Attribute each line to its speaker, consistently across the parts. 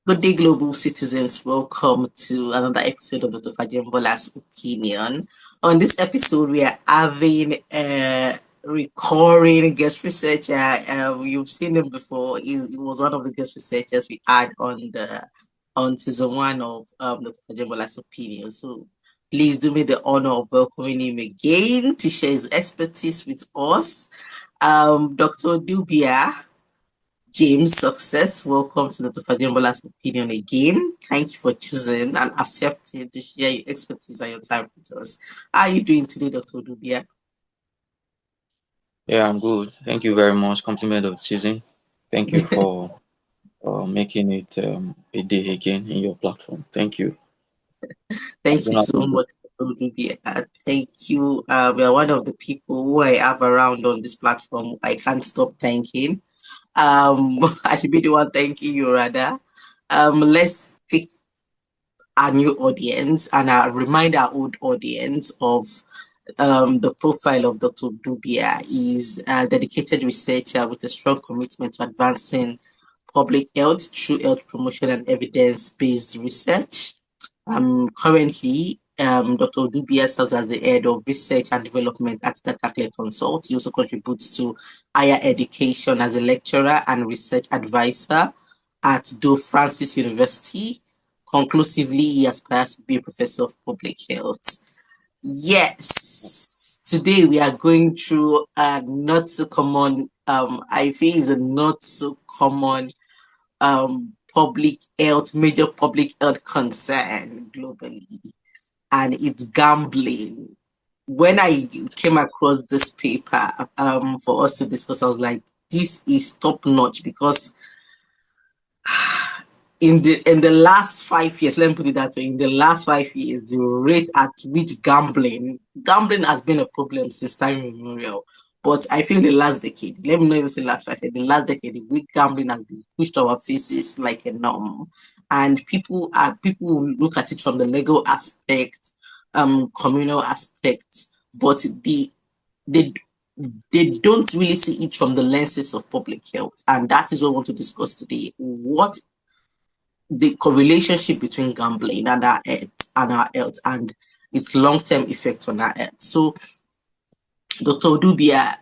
Speaker 1: Good day, global citizens. Welcome to another episode of Dr. Fajembola'S Opinion. On this episode, we are having a recurring guest researcher. You've seen him before. He was one of the guest researchers we had on season one of Dr. Fajembola'S Opinion. So please do me the honor of welcoming him again to share his expertise with us. Dr. Odubia. James Success, welcome to Dr. Fajembola'S Opinion again. Thank you for choosing and accepting to share your expertise and your time with us. How are you doing today, Dr. Odubia?
Speaker 2: Yeah, I'm good. Thank you very much. Compliment of the season. Thank you for making it a day again in your platform. Thank you. I'm
Speaker 1: Thank you
Speaker 2: gonna
Speaker 1: so
Speaker 2: do
Speaker 1: much, Dr. Odubia. Thank you. We are one of the people who I have around on this platform. I can't stop thanking. I should be the one thanking you rather. Let's take our new audience and remind our old audience of the profile of Dr. Dubia. Is a dedicated researcher with a strong commitment to advancing public health through health promotion and evidence-based research. Currently, Dr. Dubia serves as the head of research and development at Data Consult. He also contributes to higher education as a lecturer and research advisor at Doe Francis University. Conclusively, he aspires to be a professor of public health. Yes, today we are going through a not so common, I feel is a not so common major public health concern globally, and it's gambling. When I came across this paper for us to discuss, I was like, this is top notch because in the last 5 years, let me put it that way, in the last 5 years, the rate at which gambling has been a problem since time immemorial. But I feel the last decade, let me not even say last 5 years, the last decade, the way gambling has been pushed to our faces like a norm. And people will look at it from the legal aspect, communal aspect, but they they don't really see it from the lenses of public health. And that is what we want to discuss today. What the correlationship between gambling and our health and its long-term effect on our health. So, Dr. Odubia,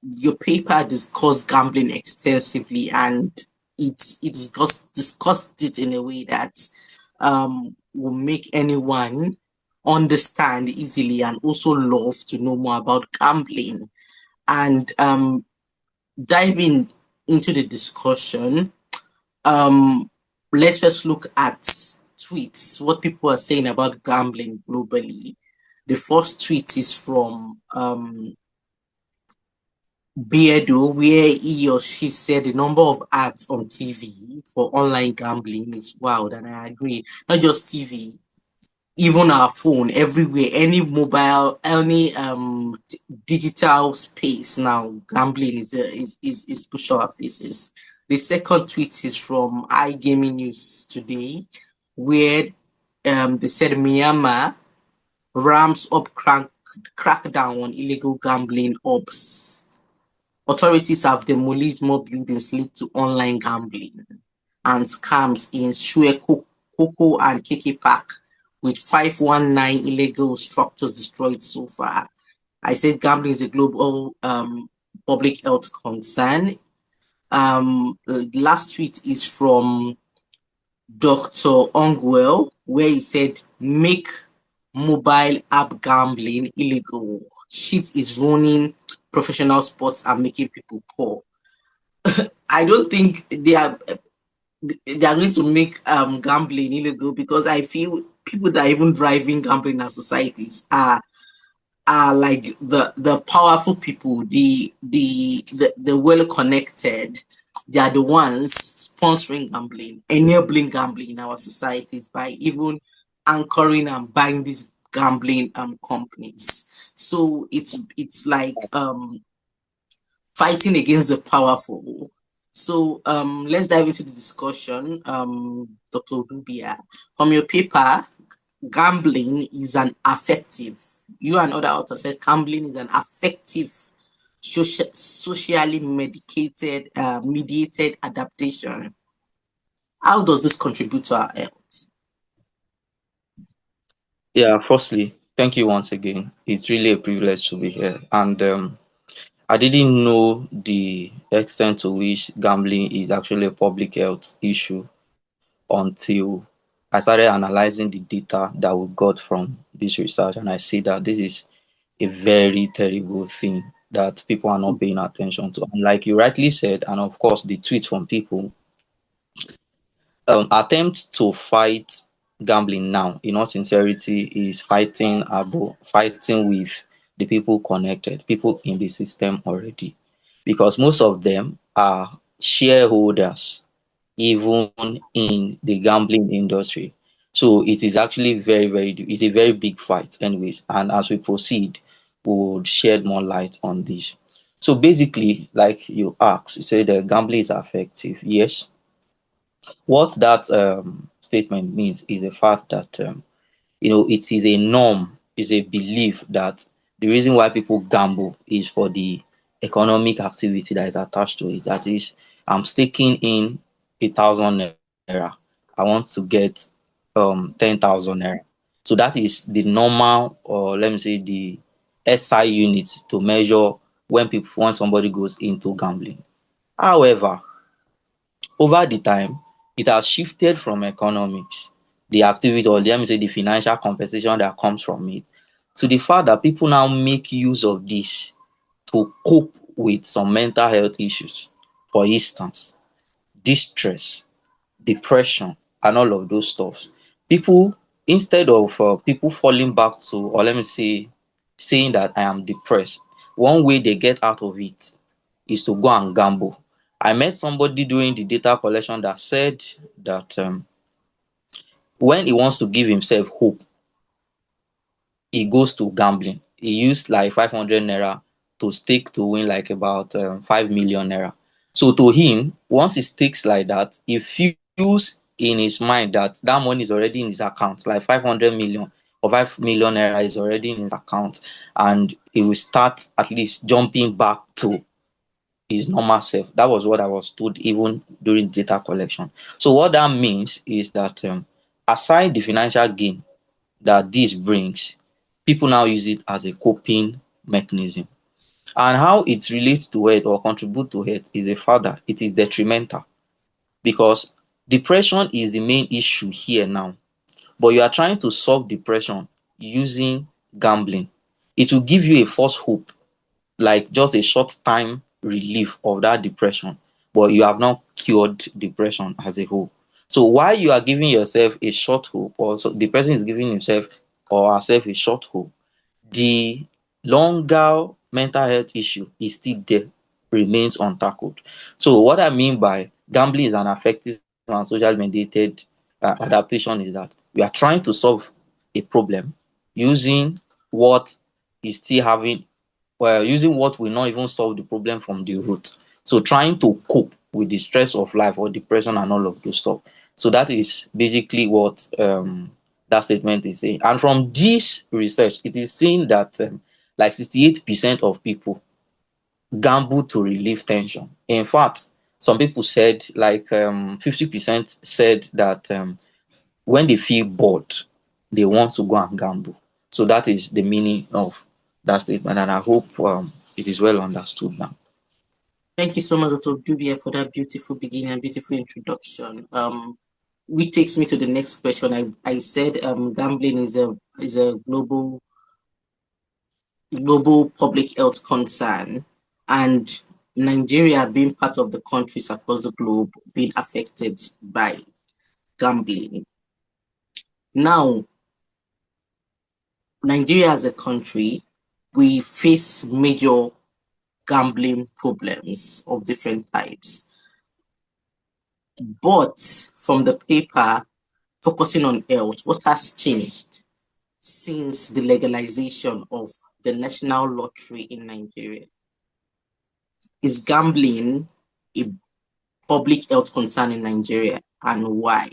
Speaker 1: your paper discussed gambling extensively, and it's just discussed it in a way that will make anyone understand easily and also love to know more about gambling. And diving into the discussion, um, let's first look at tweets, what people are saying about gambling globally. The first tweet is from Beardo, where he or she said the number of ads on TV for online gambling is wild, and I agree. Not just TV, even our phone, everywhere, any mobile, any digital space now, gambling is pushed to our faces. The second tweet is from iGaming News today, where they said Myanmar ramps up crackdown on illegal gambling ops. Authorities have demolished more buildings linked to online gambling and scams in Shue Koko and KK Park, with 519 illegal structures destroyed so far. I said gambling is a global public health concern. The last tweet is from Dr. Ongwell, where he said, make mobile app gambling illegal. Shit is ruining professional sports and making people poor. I don't think they are going to make gambling illegal because I feel people that are even driving gambling in our societies are like the powerful people, the well connected. They are the ones sponsoring gambling, enabling gambling in our societies by even anchoring and buying these gambling companies. So it's like fighting against the powerful. So let's dive into the discussion, Dr. Dubia. From your paper, gambling is an affective. You and other authors said gambling is an affective, socially mediated adaptation How does this contribute to our health?
Speaker 2: Yeah, firstly, thank you once again. It's really a privilege to be here. And I didn't know the extent to which gambling is actually a public health issue until I started analyzing the data that we got from this research. And I see that this is a very terrible thing that people are not paying attention to. And like you rightly said, and of course, the tweet from people, attempt to fight gambling now in all sincerity is fighting with the people connected, people in the system already, because most of them are shareholders even in the gambling industry. So it is actually it's a very big fight anyways, and as we proceed we would shed more light on this. So basically, like you asked, you say that gambling is effective. Yes, what that statement means is the fact that it is a norm, is a belief that the reason why people gamble is for the economic activity that is attached to it. That is, I'm staking in 1,000 naira. I want to get 10,000 naira. So that is the normal, or let me say the SI units to measure when somebody goes into gambling. However, over the time, it has shifted from economics, the activity, or let me say the financial compensation that comes from it, to the fact that people now make use of this to cope with some mental health issues. For instance, distress, depression, and all of those stuff. People, instead of people falling back to, or let me say, saying that I am depressed, one way they get out of it is to go and gamble. I met somebody during the data collection that said that when he wants to give himself hope, he goes to gambling. He used like 500 naira to stake to win like about 5 million naira. So to him, once he stakes like that, he feels in his mind that that money is already in his account, like 500 million or 5 million naira is already in his account, and he will start at least jumping back to his normal self. That was what I was told even during data collection. So what that means is that aside the financial gain that this brings, people now use it as a coping mechanism. And how it relates to it or contribute to it is a fact that it is detrimental, because depression is the main issue here now. But you are trying to solve depression using gambling. It will give you a false hope, like just a short time relief of that depression, but you have not cured depression as a whole. So while you are giving yourself a short hope, or so the person is giving himself or herself a short hope, the longer mental health issue is still there, remains untackled. So what I mean by gambling is an effective and social mediated adaptation is that we are trying to solve a problem using what is still having using what will not even solve the problem from the root. So trying to cope with the stress of life or depression and all of those stuff. So that is basically what that statement is saying. And from this research, it is saying that like 68% of people gamble to relieve tension. In fact, some people said like 50% said that when they feel bored, they want to go and gamble. So that is the meaning of that statement, and I hope it is well understood now.
Speaker 1: Thank you so much, Dr. Odubia, for that beautiful beginning and beautiful introduction. Which takes me to the next question. I said gambling is a global public health concern, and Nigeria being part of the countries across the globe being affected by gambling. Now, Nigeria as a country, we face major gambling problems of different types. But from the paper focusing on health, what has changed since the legalization of the national lottery in Nigeria? Is gambling a public health concern in Nigeria, and why?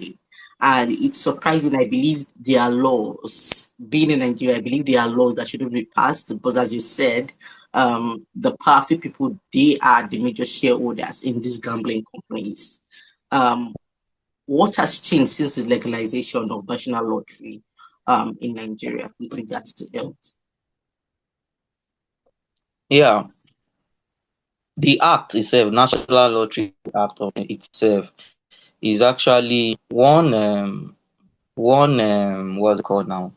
Speaker 1: And it's surprising. I believe there are laws. Being in Nigeria, I believe there are laws that shouldn't be passed. But as you said, the powerful people, they are the major shareholders in these gambling companies. Um, What has changed since the legalization of national lottery in Nigeria with regards to health?
Speaker 2: Yeah, the act itself, National Lottery Act of itself, is actually one what's it called now?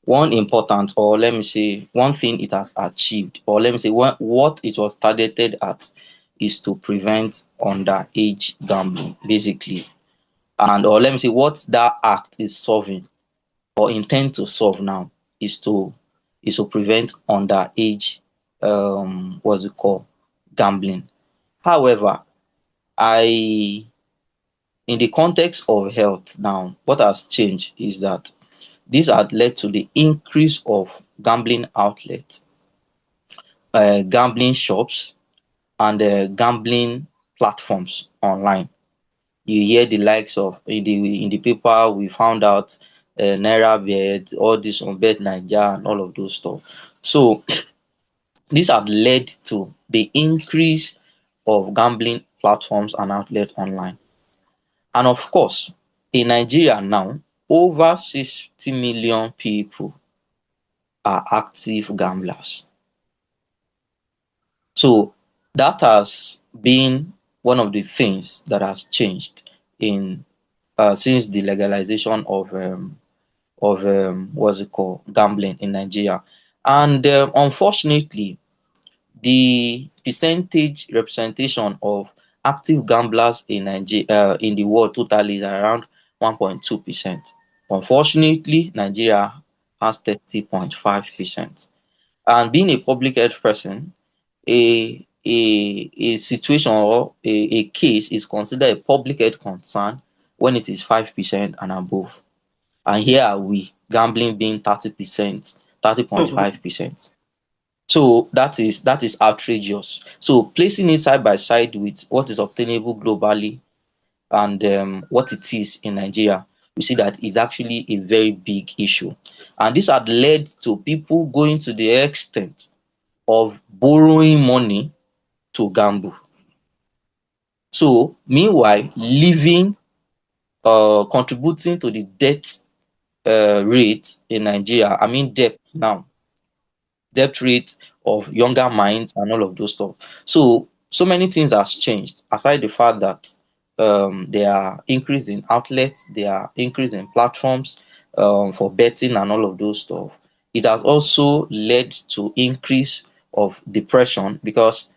Speaker 2: One important, or let me say one thing it has achieved, or let me say what it was targeted at is to prevent underage gambling, basically. And or let me say what that act is solving or intend to solve now is to prevent underage what's it called gambling. However, I in the context of health now, what has changed is that this had led to the increase of gambling outlets, gambling shops, and gambling platforms online. You hear the likes of in the paper we found out Naira Bet, all this on Bet Naija and all of those stuff. So this had led to the increase of gambling platforms and outlets online. And of course, in Nigeria now, over 60 million people are active gamblers. So that has been one of the things that has changed in since the legalization of what's it called gambling in Nigeria. And unfortunately, the percentage representation of active gamblers in Nigeria in the world totally is around 1.2%. Unfortunately, Nigeria has 30.5%. And being a public health person, a situation or a case is considered a public health concern when it is 5% and above. And here are we, gambling being 30%,
Speaker 1: Mhm.
Speaker 2: 30.5%. So that is outrageous. So placing it side by side with what is obtainable globally and what it is in Nigeria, we see that is actually a very big issue. And this had led to people going to the extent of borrowing money to gamble. So meanwhile, living contributing to the debt rate in Nigeria, I mean debt now, debt rate of younger minds and all of those stuff. So many things has changed aside the fact that there are increase in outlets, there are increase in platforms for betting and all of those stuff. It has also led to increase of depression because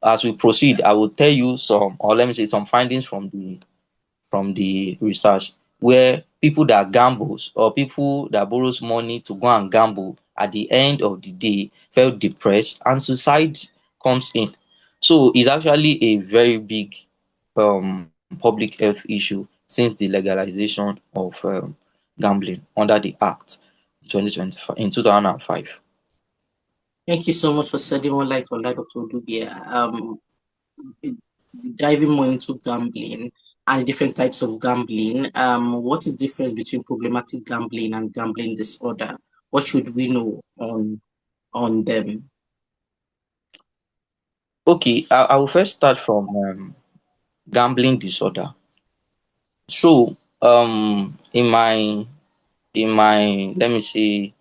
Speaker 2: as we proceed, I will tell you some, or let me say some findings from the research where people that gambles or people that borrows money to go and gamble at the end of the day felt depressed and suicide comes in. So it's actually a very big public health issue since the legalization of gambling under the Act 2025 in 2005.
Speaker 1: Thank you so much for shedding more light on that, Dr. Odubia. Diving more into gambling and different types of gambling. What is the difference between problematic gambling and gambling disorder? What should we know on them?
Speaker 2: Okay, I will first start from gambling disorder. So in my let me say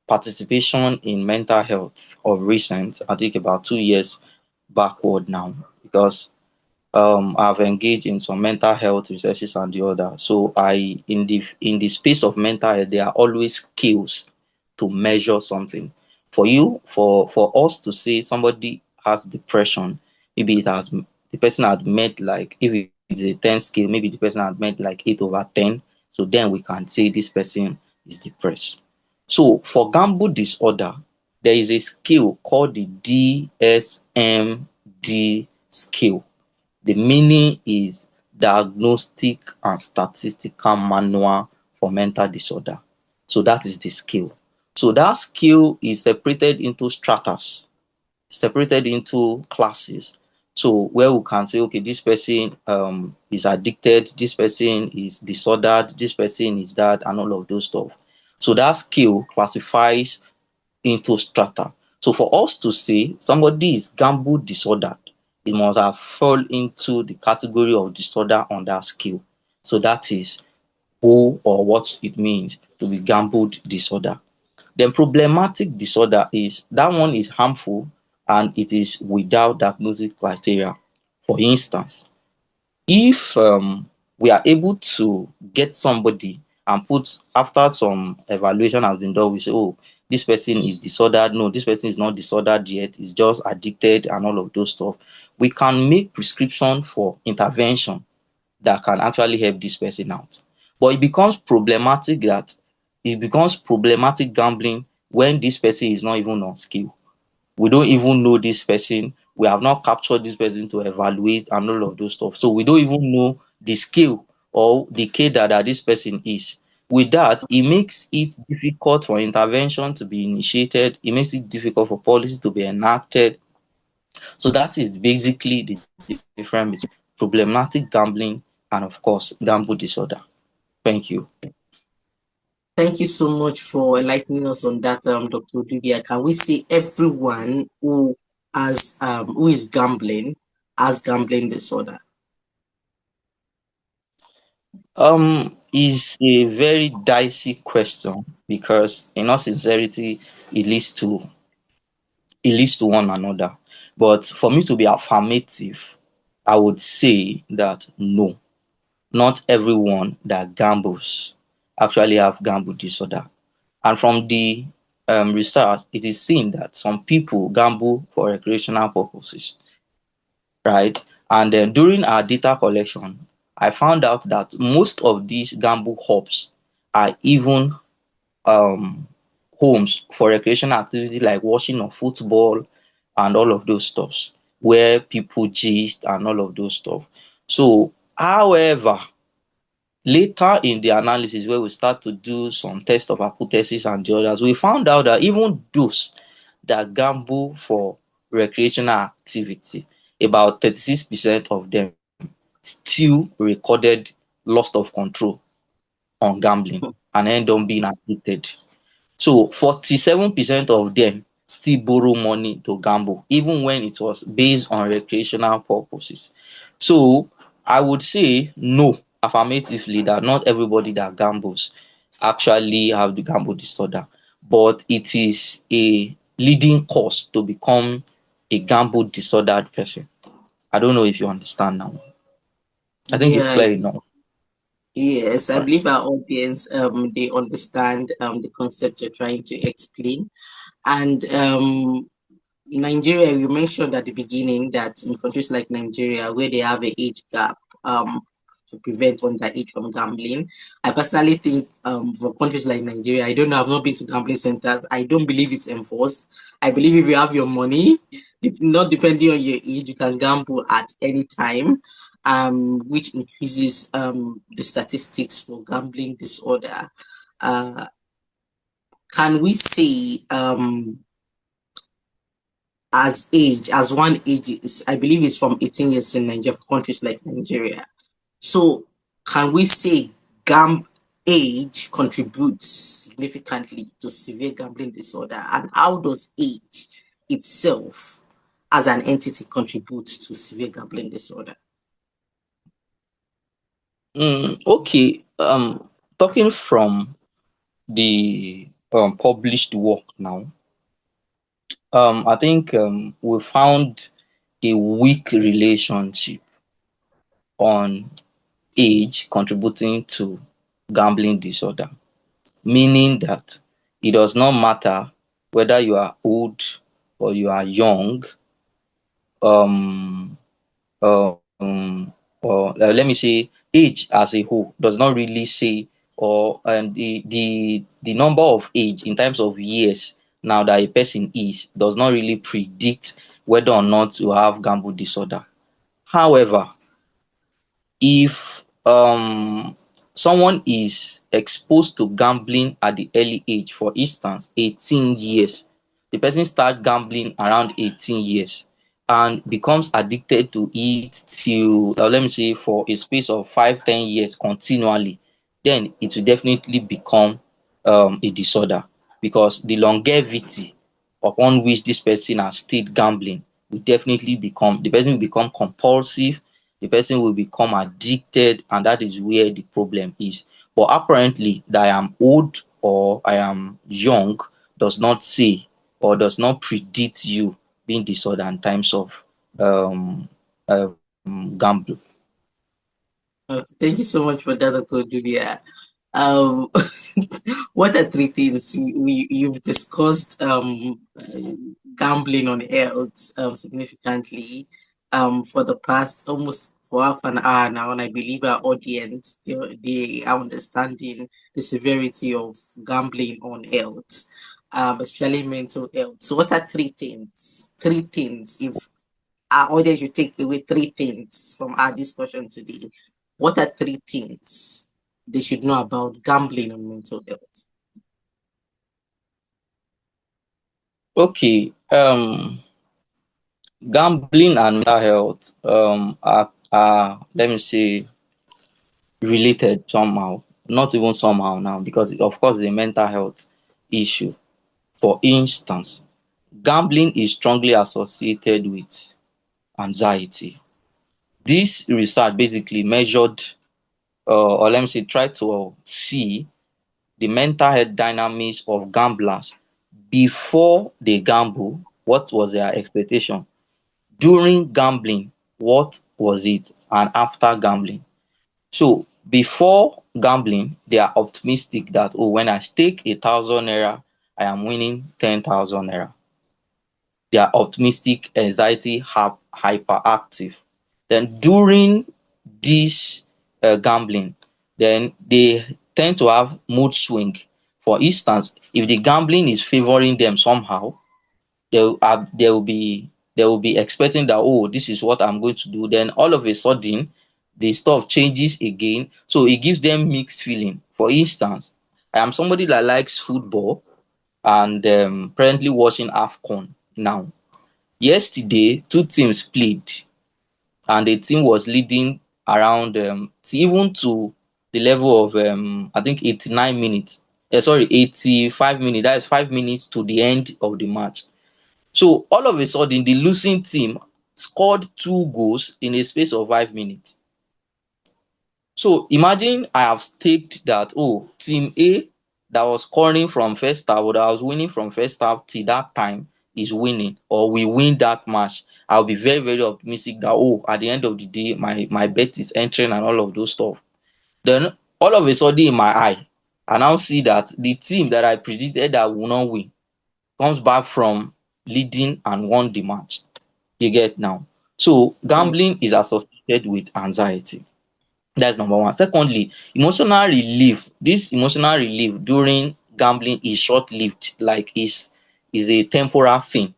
Speaker 2: participation in mental health of recent, I think about 2 years backward now, because I've engaged in some mental health researches and the other. So I in the space of mental health, there are always scales to measure something. For us to say somebody has depression, maybe the person had met, like if it's a 10 scale, maybe the person had met like 8/10. So then we can say this person is depressed. So for gamble disorder, there is a scale called the DSMD scale. The meaning is Diagnostic and Statistical Manual for Mental Disorder. So that is the scale. So that scale is separated into stratas, separated into classes. So where we can say, okay, this person is addicted, this person is disordered, this person is that, and all of those stuff. So that scale classifies into strata. So for us to say somebody is gamble disordered, it must have fall into the category of disorder on that scale. So that is who or what it means to be gambled disorder. Then problematic disorder is that one is harmful and it is without diagnosis criteria. For instance, if we are able to get somebody and put, after some evaluation has been done, we say, oh, this person is disordered. No, this person is not disordered yet. It's just addicted and all of those stuff. We can make prescription for intervention that can actually help this person out. But it becomes problematic gambling when this person is not even on skill. We don't even know this person. We have not captured this person to evaluate and all of those stuff. So we don't even know the skill or the cadre that this person is. With that, it makes it difficult for intervention to be initiated. It makes it difficult for policy to be enacted. So that is basically the difference between problematic gambling and, of course, gamble disorder. Thank you.
Speaker 1: Thank you so much for enlightening us on that, Dr. Odubia. Can we say everyone who is gambling has gambling disorder?
Speaker 2: Is a very dicey question because, in all sincerity, it leads to one another. But for me to be affirmative, I would say that no, not everyone that gambles actually have gamble disorder. And from the research, it is seen that some people gamble for recreational purposes, right? And then during our data collection, I found out that most of these gamble hubs are even um homes for recreational activity like watching of football and all of those stuffs where people gist and all of those stuff. So, however, later in the analysis where we start to do some test of hypothesis and the others, we found out that even those that gamble for recreational activity, about 36% of them still recorded loss of control on gambling and end up being addicted. So 47% of them still borrow money to gamble, even when it was based on recreational purposes. So I would say no, affirmatively, that not everybody that gambles actually have the gamble disorder, but it is a leading cause to become a gamble disordered person. I don't know if you understand now. I think it's
Speaker 1: Yeah,
Speaker 2: clear enough.
Speaker 1: yes, I
Speaker 2: Right.
Speaker 1: believe our audience they understand the concept you're trying to explain. And Nigeria, you mentioned at the beginning that in countries like Nigeria, where they have a age gap, to prevent underage from gambling. I personally think for countries like Nigeria, I don't know, I've not been to gambling centers. I don't believe it's enforced. I believe if you have your money, not depending on your age, you can gamble at any time, which increases the statistics for gambling disorder. Uh, can we say as one age is, I believe it's from 18 years in Nigeria for countries like Nigeria. So can we say gam age contributes significantly to severe gambling disorder? And how does age itself as an entity contribute to severe gambling disorder?
Speaker 2: Okay. Talking from the published work now, I think we found a weak relationship on age contributing to gambling disorder, meaning that it does not matter whether you are old or you are young, um, or let me say age as a whole does not really say, or the number of age in terms of years now that a person is does not really predict whether or not you have gamble disorder. However, if someone is exposed to gambling at the early age, for instance 18 years, the person start gambling around 18 years and becomes addicted to it till let me say for a space of 5-10 years continually, then it will definitely become a disorder, because the longevity upon which this person has stayed gambling will definitely become, the person will become compulsive, the person will become addicted, and that is where the problem is. But apparently, that I am old or I am young does not say or does not predict you being disordered in times of um, gambling.
Speaker 1: Thank you so much for that, Dr. Odubia. Um, what are three things you've discussed? Gambling on health significantly for the past almost for half an hour now, and I believe our audience they are understanding the severity of gambling on health, especially mental health. So, what are three things? Three things. If our audience should take away three things from our discussion today, what are three things they should know about gambling and mental health?
Speaker 2: Okay, gambling and mental health are let me say related somehow, not even somehow now, because of course the mental health issue. For instance, gambling is strongly associated with anxiety. This research basically measured or let me say try to see the mental health dynamics of gamblers before they gamble. What was their expectation? During gambling, what was it? And after gambling. So before gambling, they are optimistic that, oh, when I stake 1,000 naira, I am winning 10,000 naira. They are optimistic, anxiety, hyperactive. Then during this gambling, then they tend to have mood swing. For instance, if the gambling is favoring them somehow, they will be expecting that, oh, this is what I'm going to do. Then all of a sudden the stuff changes again, so it gives them mixed feeling. For instance, I am somebody that likes football and currently watching AFCON now. Yesterday, two teams played and the team was leading around even to the level of I think 89 minutes. Sorry, 85 minutes. That is 5 minutes to the end of the match. So all of a sudden, the losing team scored two goals in a space of 5 minutes. So imagine I have staked that, oh, team A that was scoring from first half or that was winning from first half till that time is winning, or we win that match. I'll be very, very optimistic that, oh, at the end of the day, my bet is entering and all of those stuff. Then all of a sudden in my eye, I now see that the team that I predicted that will not win comes back from leading and won the match. You get now. So
Speaker 1: Yes.
Speaker 2: gambling is associated with anxiety. That's number one. Secondly, emotional relief. This emotional relief during gambling is short-lived, like is a temporal thing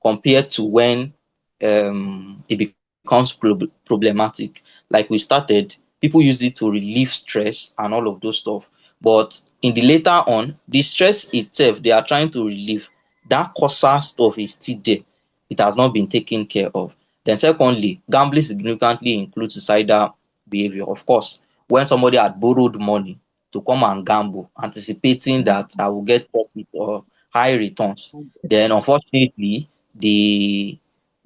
Speaker 2: compared to when it becomes problematic. Like we started, people use it to relieve stress and all of those stuff. But in the later on, the stress itself they are trying to relieve, that causal stuff is still there. It has not been taken care of. Then secondly, gambling significantly includes suicidal behavior. Of course, when somebody had borrowed money to come and gamble, anticipating that I will get profit or high returns, then unfortunately the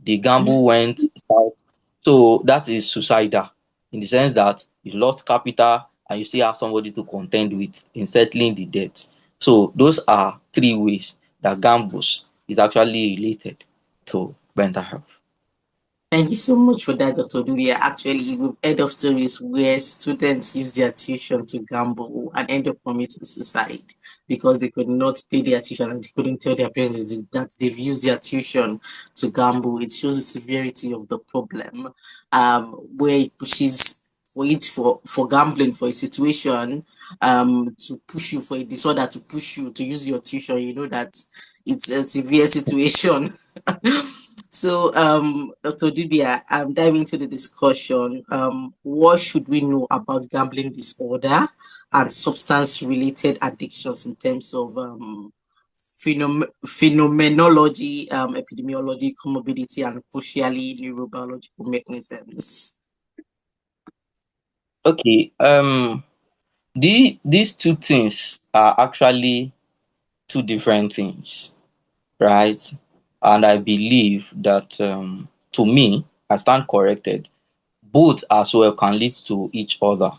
Speaker 2: gamble went south. So that is suicidal, in the sense that you lost capital and you still have somebody to contend with in settling the debt. So those are three ways that gambles is actually related to mental health.
Speaker 1: Thank you so much for that, Dr. Odubia. Actually, we've heard of stories where students use their tuition to gamble and end up committing suicide because they could not pay their tuition and they couldn't tell their parents that they've used their tuition to gamble. It shows the severity of the problem, where it pushes for it for gambling for a situation, to push you for a disorder to push you to use your tuition. You know that it's a severe situation. So, Dr. Dubia, diving into the discussion. What should we know about gambling disorder and substance-related addictions in terms of phenomenology, epidemiology, comorbidity, and crucially neurobiological mechanisms?
Speaker 2: Okay, these two things are actually two different things, right? And I believe that to me, I stand corrected. both as well can lead to each other.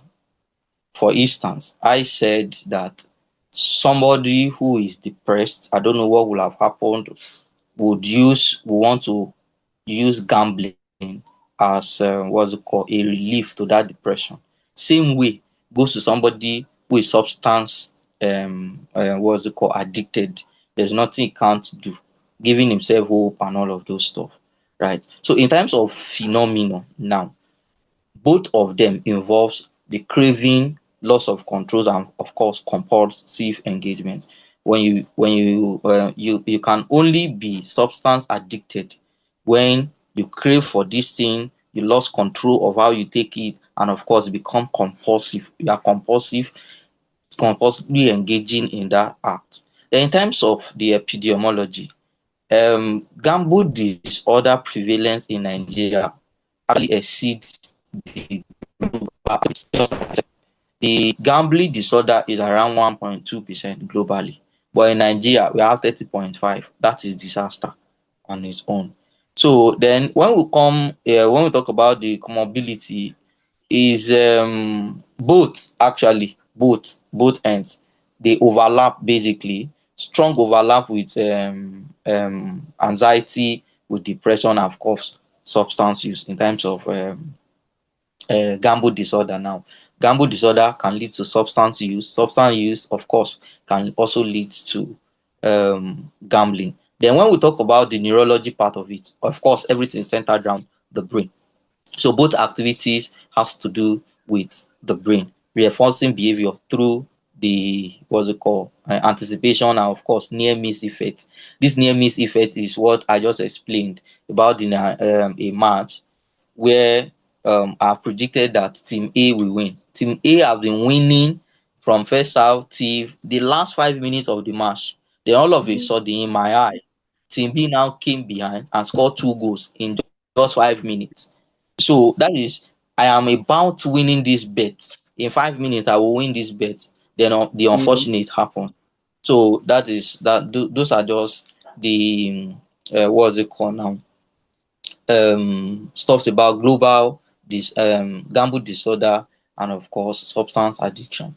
Speaker 2: For instance, I said that somebody who is depressed, I don't know what will have happened, would want to use gambling as what's it called, a relief to that depression. Same way goes to somebody who is substance what's it called, addicted. There's nothing he can't do, giving himself hope and all of those stuff, right? So in terms of phenomenon now, both of them involves the craving, loss of control, and of course compulsive engagement. When you can only be substance addicted when you crave for this thing, you lost control of how you take it, and of course become compulsive. You are compulsively engaging in that act. Then in terms of the epidemiology, gamble disorder prevalence in Nigeria actually exceeds the the gambling disorder is around 1.2% globally, but in Nigeria we have 30.5. That is disaster on its own. So then when we talk about the comorbidity, is both, actually both ends, they overlap, basically strong overlap with anxiety, with depression, and of course substance use in terms of gamble disorder. Now, gamble disorder can lead to substance use. Substance use, of course, can also lead to gambling. Then when we talk about the neurology part of it, of course everything is centered around the brain. So both activities has to do with the brain, reinforcing behavior through the what's it called, anticipation, and of course near miss effect. This near miss effect is what I just explained about in a match where I've predicted that Team A will win. Team A have been winning from first half till the last 5 minutes of the match. Then all of a sudden, in my eye, Team B now came behind and scored two goals in just 5 minutes. So that is, I am about winning this bet. In 5 minutes, I will win this bet. Then the
Speaker 1: Yes.
Speaker 2: unfortunate happened. So that is that. Those are just the what's it called now? Stuffs about global this gamble disorder, and of course substance addiction.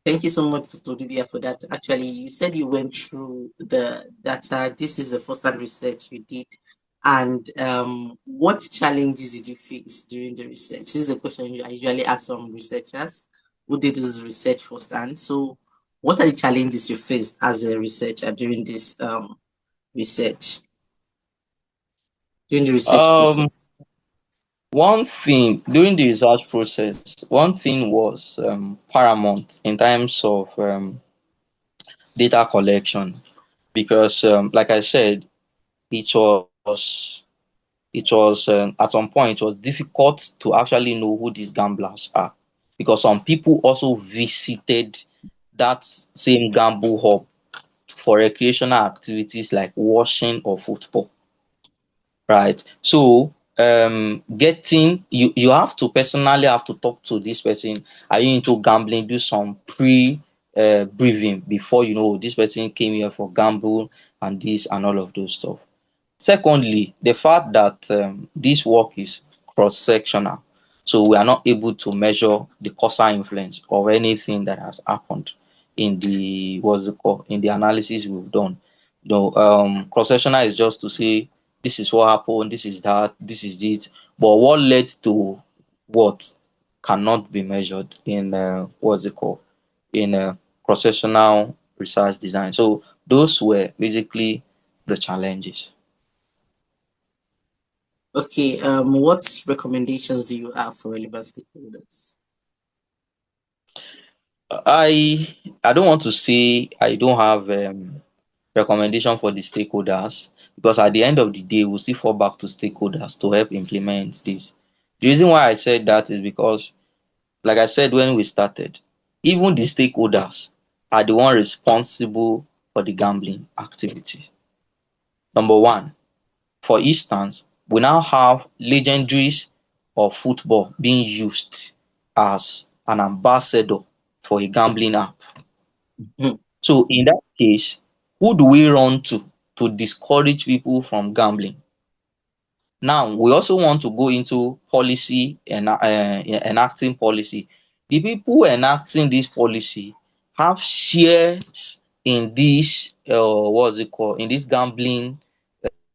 Speaker 1: Thank you so much, Dr. Odubia, for that. Actually, you said you went through the data. This is the first time research you did. And what challenges did you face during the research? This is a question I usually ask some researchers who did this research firsthand. So, what are the challenges you faced as a researcher during this research, during the research
Speaker 2: um
Speaker 1: process?
Speaker 2: One thing during the research process, one thing was paramount in terms of data collection, because like I said, it was at some point it was difficult to actually know who these gamblers are, because some people also visited that same gamble hub for recreational activities like washing or football, right? So getting you have to personally have to talk to this person. Are you into gambling? Do some pre briefing before, this person came here for gamble and this and all of those stuff. Secondly, the fact that this work is cross-sectional, so we are not able to measure the causal influence of anything that has happened in the what's it called, in the analysis we've done. Cross-sectional is just to say this is what happened, this is that, this is it, but what led to what cannot be measured in what's it called, in cross-sectional research design. So those were basically the challenges.
Speaker 1: Okay, what recommendations do you have for relevant stakeholders?
Speaker 2: I don't want to say I don't have recommendation for the stakeholders, because at the end of the day we'll still fall back to stakeholders to help implement this. The reason why I said that is because, like I said when we started, even the stakeholders are the one responsible for the gambling activity. Number one, for instance, we now have legendaries of football being used as an ambassador for a gambling app.
Speaker 1: Mhm.
Speaker 2: So in that case, who do we run to discourage people from gambling? Now we also want to go into policy and enacting policy. The people enacting this policy have shares in this what's it called, in this gambling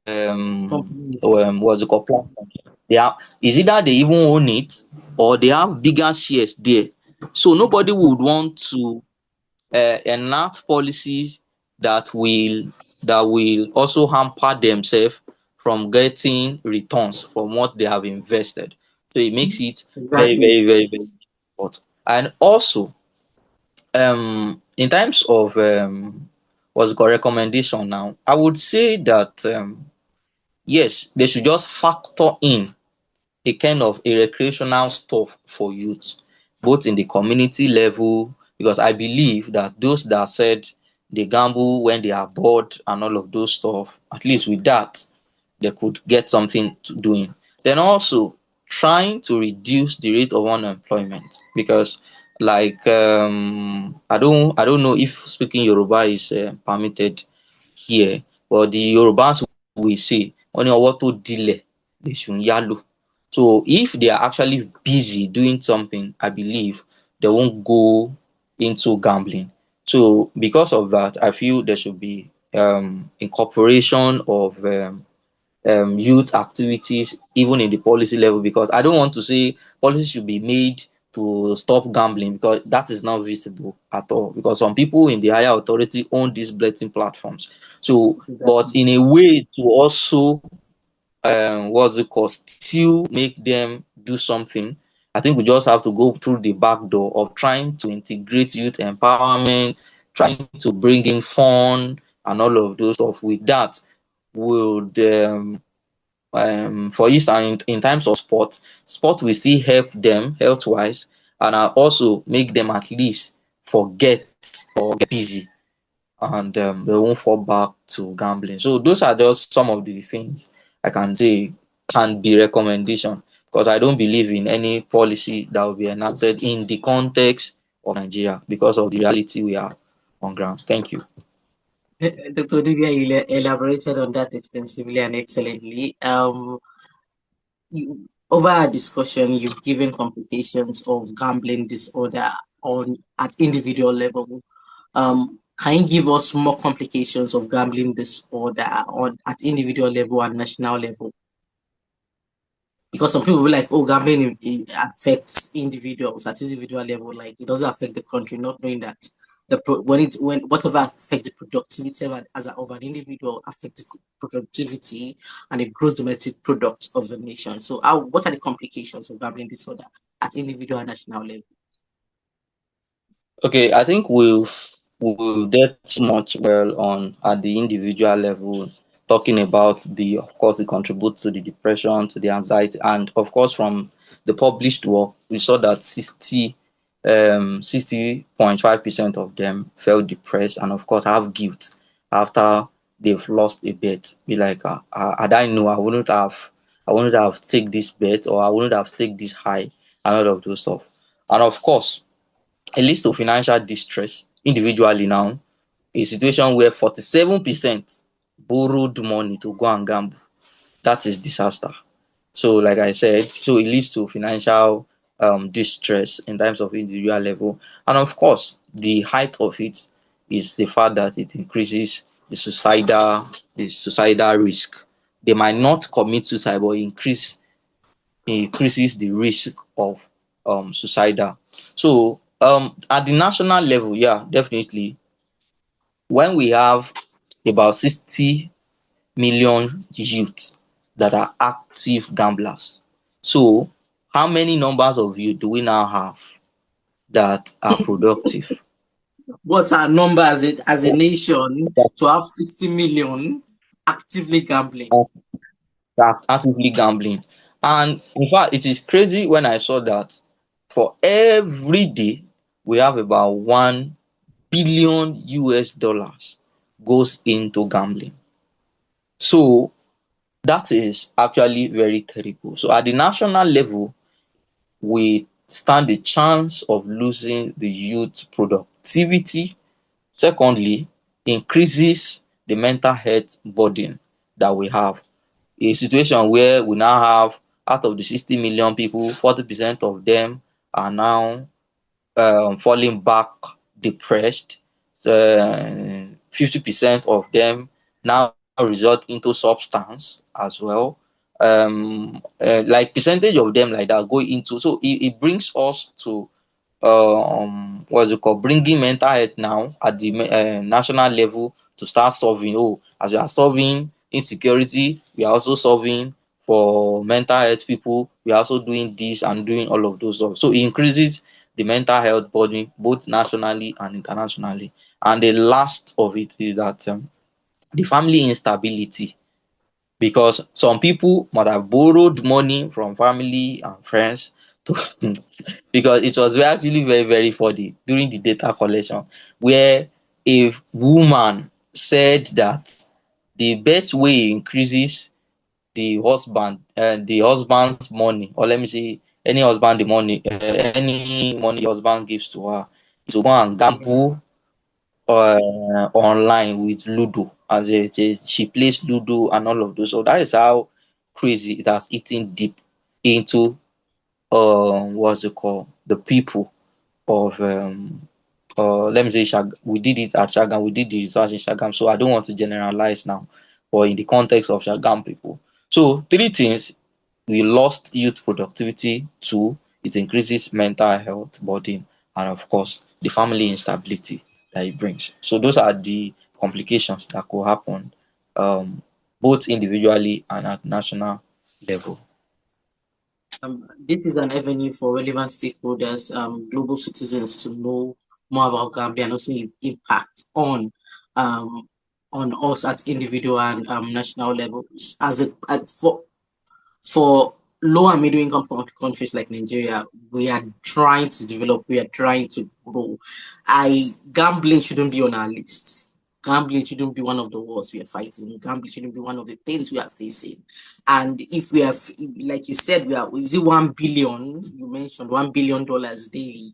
Speaker 1: Companies.
Speaker 2: what's it called, platform. They are, is either they even own it or they have bigger shares there. So nobody would want to enact policies that will also hamper themselves from getting returns from what they have invested. So it makes it very,
Speaker 1: Exactly.
Speaker 2: very, very, very difficult. And also, in terms of what's it called, recommendation now, I would say that yes, they should just factor in a kind of a recreational stuff for youth, both in the community level, because I believe that those that said they gamble when they are bored and all of those stuff, at least with that, they could get something to doing. Then also trying to reduce the rate of unemployment, because like I don't know if speaking Yoruba is permitted here, but the Yorubas will say wọ́n ní ọwọ́ tó dilẹ̀ lèṣù ń yálò. So if they are actually busy doing something, I believe they won't go into gambling. So because of that, I feel there should be incorporation of youth activities even in the policy level, because I don't want to say policy should be made to stop gambling, because that is not visible at all, because some people in the higher authority own these betting platforms. So but
Speaker 1: Exactly.
Speaker 2: in a way to also what's it called, still make them do something, I think we just have to go through the back door of trying to integrate youth empowerment, trying to bring in fun and all of those stuff. With that would for instance, in times of sport will still help them health wise, and also make them at least forget or get busy, and they won't fall back to gambling. So those are just some of the things I can say can be recommendation, because I don't believe in any policy that will be enacted in the context of Nigeria because of the reality we are on ground. Thank you.
Speaker 1: Dr. Odubia, you elaborated on that extensively and excellently. Over our discussion, you've given complications of gambling disorder on at individual level. Can you give us more complications of gambling disorder on at individual level and national level? Because some people will be like, oh, gambling affects individuals at individual level, like it doesn't affect the country, not knowing that when whatever affects the productivity of an individual affects the productivity and the gross domestic product of the nation. So, what are the complications of gambling disorder at individual and national level?
Speaker 2: Okay, I think we've dealt too much well on at the individual level, talking about the, of course, it contributes to the depression, to the anxiety, and of course from the published work, we saw that 60.5% of them felt depressed, and of course have guilt after they've lost a bet. Be like, had I know, I wouldn't have take this bet, or I wouldn't have take this high, and all of those stuff. And of course, it leads to financial distress individually now, a situation where 47% borrowed money to go and gamble. That is disaster. So like I said, so it leads to financial distress in terms of individual level. And of course, the height of it is the fact that it increases the suicidal risk. They might not commit suicide, but increases the risk of suicidal. So at the national level, yeah, definitely, when we have about 60 million youth that are active gamblers, so how many numbers of youth do we now have that are productive,
Speaker 1: What's our number as a nation
Speaker 2: that
Speaker 1: to have 60 million actively gambling?
Speaker 2: are actively gambling? And in fact, it is crazy when I saw that for every day we have about 1 billion US dollars goes into gambling. So that is actually very terrible. So at the national level, we stand a chance of losing the youth productivity. Secondly, increases the mental health burden that we have. a situation where we now have, out of the 60 million people, 40% of them are now falling back depressed. 50% of them now result into substance as well. Like percentage of them like that go into, so it brings us to what's it called, bringing mental health now at the national level to start solving. Oh, as we are solving insecurity, we are also solving for mental health people. We are also doing this and doing all of those stuff, so it increases the mental health burden both nationally and internationally. And the last of it is that the family instability, because some people might have borrowed money from family and friends to because it was actually very, very funny during the data collection, where a woman said that the best way increases the husband's money, or let me say any husband the money, any money the husband gives to her, is to go and
Speaker 1: Yeah.
Speaker 2: gamble online with Ludo. As she plays Ludo and all of those. So that is how crazy it has eaten deep into what's it called, the people of let me say we did it at Shagam, we did the research in Shagam, so I don't want to generalize now, but in the context of Shagam people. So three things: we lost youth productivity; two, it increases mental health burden; and of course, the family instability that it brings. So those are the complications that could happen, both individually and at national level.
Speaker 1: This is an avenue for relevant stakeholders, global citizens to know more about Gambia and also its impact um, on us at individual and national levels. For low and middle income countries like Nigeria, we are trying to develop, we are trying to grow. I Gambling shouldn't be on our list. Gambling shouldn't be one of the wars we are fighting. Gambling shouldn't be one of the things we are facing. And if we have, like you said, we are, is it 1 billion? You mentioned $1 billion daily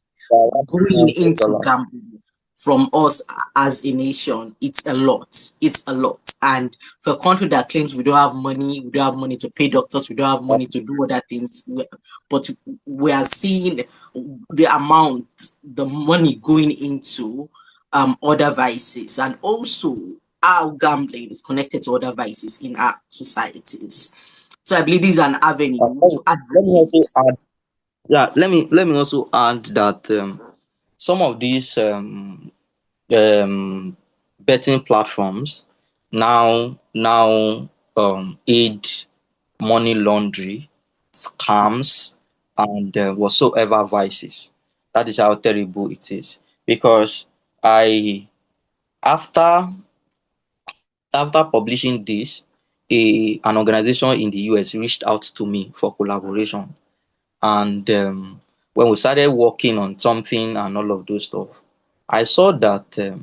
Speaker 1: going into
Speaker 2: $1
Speaker 1: gambling from us as a nation. It's a lot. It's a lot. And for a country that claims we don't have money to pay doctors, we don't have money to do other things, but we are seeing the amount, the money going into other vices, and also how gambling is connected to other vices in our societies. So I believe this is an avenue to
Speaker 2: Let me also
Speaker 1: advocate.
Speaker 2: add, yeah, let me also add that some of these betting platforms now aid money laundry, scams, and whatsoever vices. That is how terrible it is. Because I after after publishing this, an organization in the US reached out to me for collaboration. And when we started working on something and all of those stuff, I saw that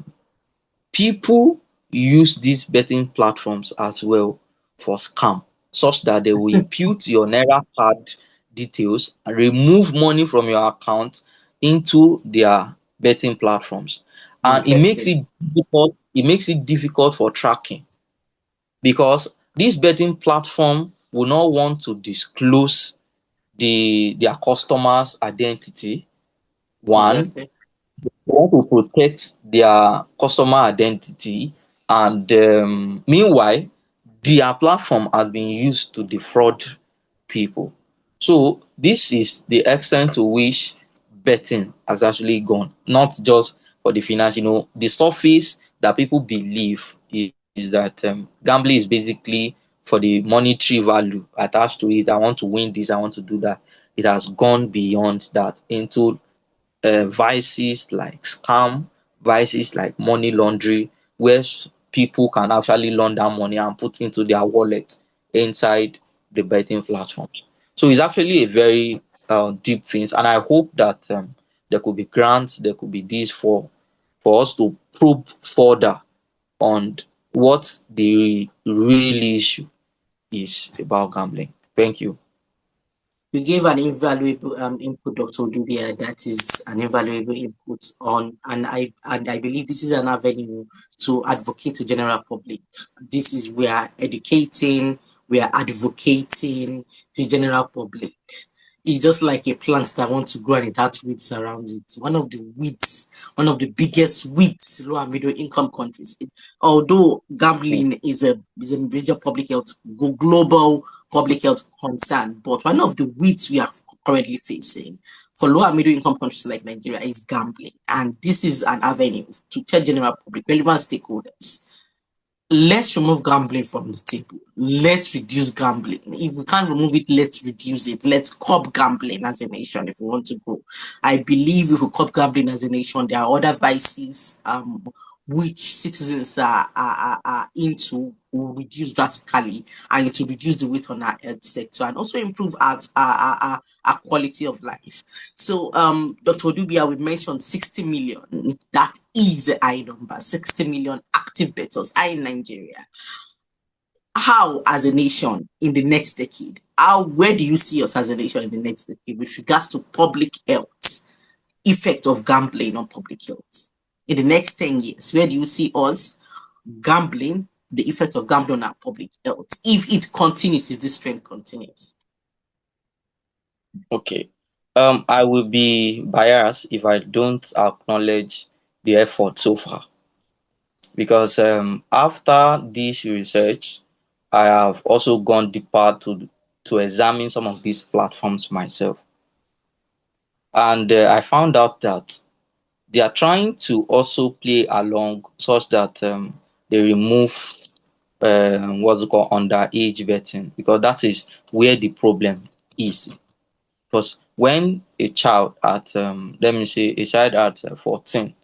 Speaker 2: people use these betting platforms as well for scam, such that they will impute your Naira card details and remove money from your account into their betting platforms. And
Speaker 1: Interesting.
Speaker 2: it makes it difficult for tracking, because this betting platform will not want to disclose their customers' identity. One,
Speaker 1: Exactly.
Speaker 2: they want to protect their customer identity, and meanwhile their platform has been used to defraud people. So this is the extent to which betting has actually gone, not just for the finance. The surface that people believe is that gambling is basically for the monetary value attached to it. I want to win this, I want to do that. It has gone beyond that into vices like scam, vices like money laundering, where people can actually launder money and put into their wallet inside the betting platforms. So it's actually a very deep thing, and I hope that there could be grants, there could be this for us to probe further on what the real issue is about gambling. Thank you.
Speaker 1: You gave an invaluable input, Dr. Odubia. That is an invaluable input on, and I believe this is an avenue to advocate to general public. This is we are educating, we are advocating to the general public. It's just like a plant that wants to grow and it has weeds around it. One of the weeds, one of the biggest weeds, low and middle income countries. Although gambling is a major public health, global public health concern, but one of the weeds we are currently facing for low and middle income countries like Nigeria is gambling. And this is an avenue to tell general public, relevant stakeholders, let's remove gambling from the table. Let's reduce gambling. If we can't remove it, let's reduce it. Let's curb gambling as a nation if we want to go. I believe if we curb gambling as a nation, there are other vices which citizens are into will reduce drastically, and it will reduce the weight on our health sector and also improve our quality of life. So, Dr. Odubia, we mentioned 60 million. That is a high number. 60 million active bettors are in Nigeria. How, as a nation, in the next decade, where do you see us as a nation in the next decade with regards to public health, effect of gambling on public health? In the next 10 years, where do you see us gambling, the effect of gambling on our public health, if it continues, if this trend continues?
Speaker 2: Okay. I will be biased if I don't acknowledge the effort so far, because after this research, I have also gone deeper to examine some of these platforms myself, and I found out that they are trying to also play along such that they remove what's it called, underage betting, because that is where the problem is. Because when a child at let me say a child at 14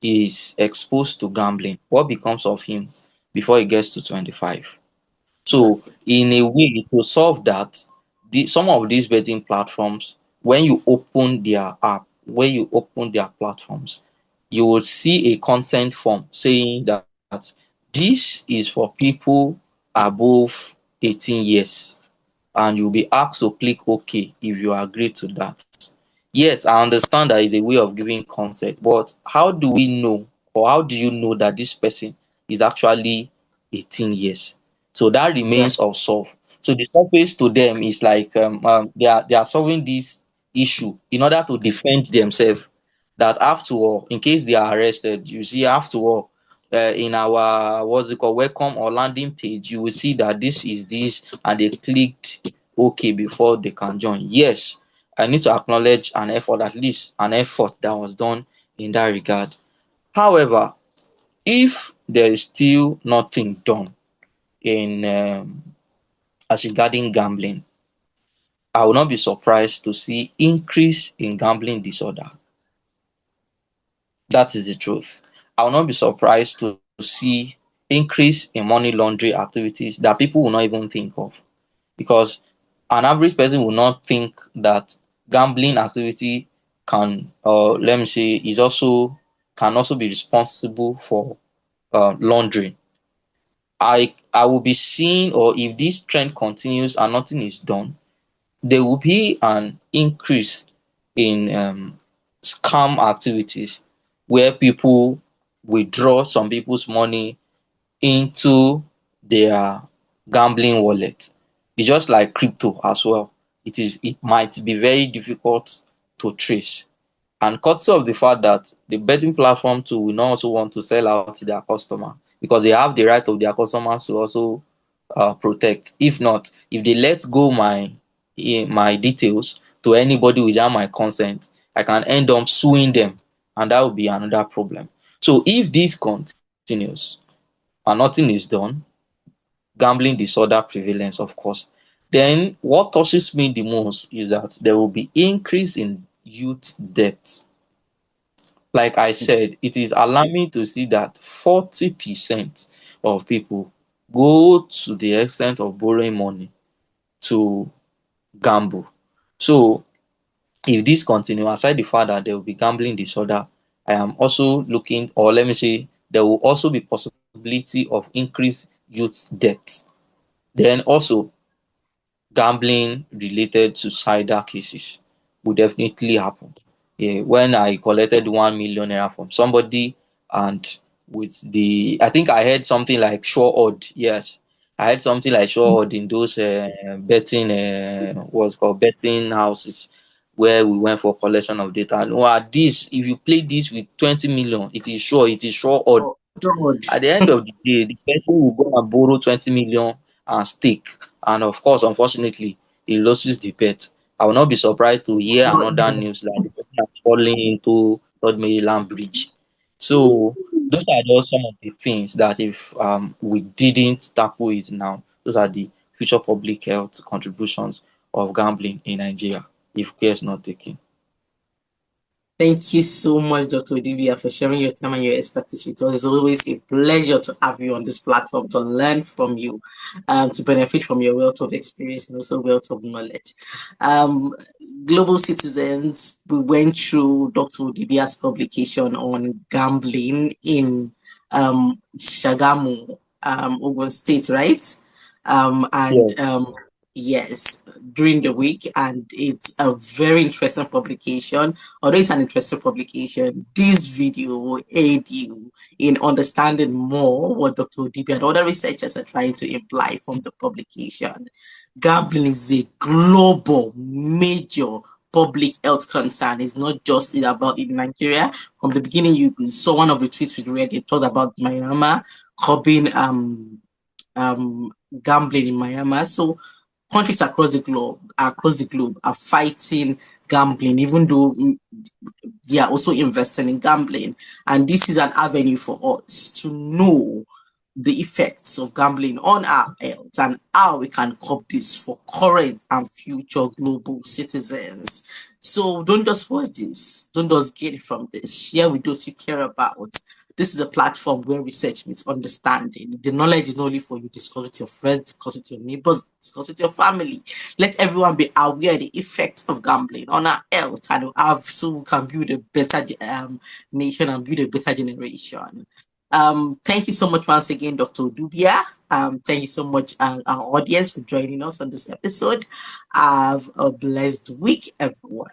Speaker 2: is exposed to gambling, what becomes of him before he gets to 25? So
Speaker 1: Exactly.
Speaker 2: in a way, to solve that, some of these betting platforms, when you open their app, when you open their platforms, you will see a consent form saying that this is for people above 18 years, and you'll be asked to click OK if you agree to that. Yes, I understand that is a way of giving consent, but how do we know, or how do you know that this person is actually 18 years? So that remains
Speaker 1: Exactly.
Speaker 2: unsolved. So the surface to them is like they are solving this issue in order to defend themselves. That after all, in case they are arrested, you see, after all, in our what's it called, welcome or landing page, you will see that this is this, and they clicked OK before they can join. Yes, I need to acknowledge an effort, at least an effort that was done in that regard. However, if there is still nothing done in as regarding gambling, I will not be surprised to see increase in gambling disorder. That is the truth. I will not be surprised to see increase in money laundering activities that people will not even think of, because an average person will not think that gambling activity can, or let me say, is also can also be responsible for laundering. I will be seeing, or if this trend continues and nothing is done, there will be an increase in scam activities, where people withdraw some people's money into their gambling wallet. It's just like crypto as well. It might be very difficult to trace. And courtesy of the fact that the betting platform too will not also want to sell out to their customer, because they have the right of their customers to also protect. If not, if they let go my details to anybody without my consent, I can end up suing them, and that will be another problem. So if this continues and nothing is done, gambling disorder prevalence, of course, then what touches me the most is that there will be increase in youth debt. Like I said, it is alarming to see that 40% of people go to the extent of borrowing money to gamble. So if this continue, aside the fact that there will be gambling disorder, I am also looking, or let me say, there will also be possibility of increased youth debt. Then also, gambling related suicidal cases will definitely happen. Yeah, when I collected 1 million naira from somebody, and with the, I think I heard something like sure odd, yes, I had something like sure in those betting what's called betting houses where we went for collection of data. No, at this, if you play this with 20 million, it is sure odd.
Speaker 1: Oh, God.
Speaker 2: At the end of the day, the person will go and borrow 20 million and stake. And of course, unfortunately, he loses the bet. I will not be surprised to hear
Speaker 1: Oh,
Speaker 2: another news like the person has fallen into Third Maryland Bridge. So those are just some of the things that if we didn't tackle it now, those are the future public health contributions of gambling in Nigeria if care is not taken.
Speaker 1: thank you so much, Dr. Odubia, for sharing your time and your expertise with us. It's always a pleasure to have you on this platform to learn from you, to benefit from your wealth of experience and also wealth of knowledge. Um, Global citizens, we went through Dr. Odubia's publication on gambling in Shagamu, Ogun State, right? And
Speaker 2: Yes.
Speaker 1: yes, during the week, and it's a very interesting publication. Although it's an interesting publication, this video will aid you in understanding more what Dr. Odibi and other researchers are trying to imply from the publication. Gambling is a global, major public health concern. It's not just about in Nigeria. From the beginning, you saw one of the tweets we read. It talked about Myanmar curbing um, gambling in Myanmar. So countries across the globe are fighting gambling, even though they are also investing in gambling. And this is an avenue for us to know the effects of gambling on our health and how we can curb this for current and future global citizens. So don't just watch this, don't just get it from this. Share with those you care about. This is a platform where research meets understanding. The knowledge is not only for you, discuss with your friends, discuss with your neighbors, discuss with your family. Let everyone be aware of the effects of gambling on our health and have so we can build a better nation and build a better generation. Thank you so much once again, Dr. Odubia. Thank you so much, our audience, for joining us on this episode. Have a blessed week, everyone.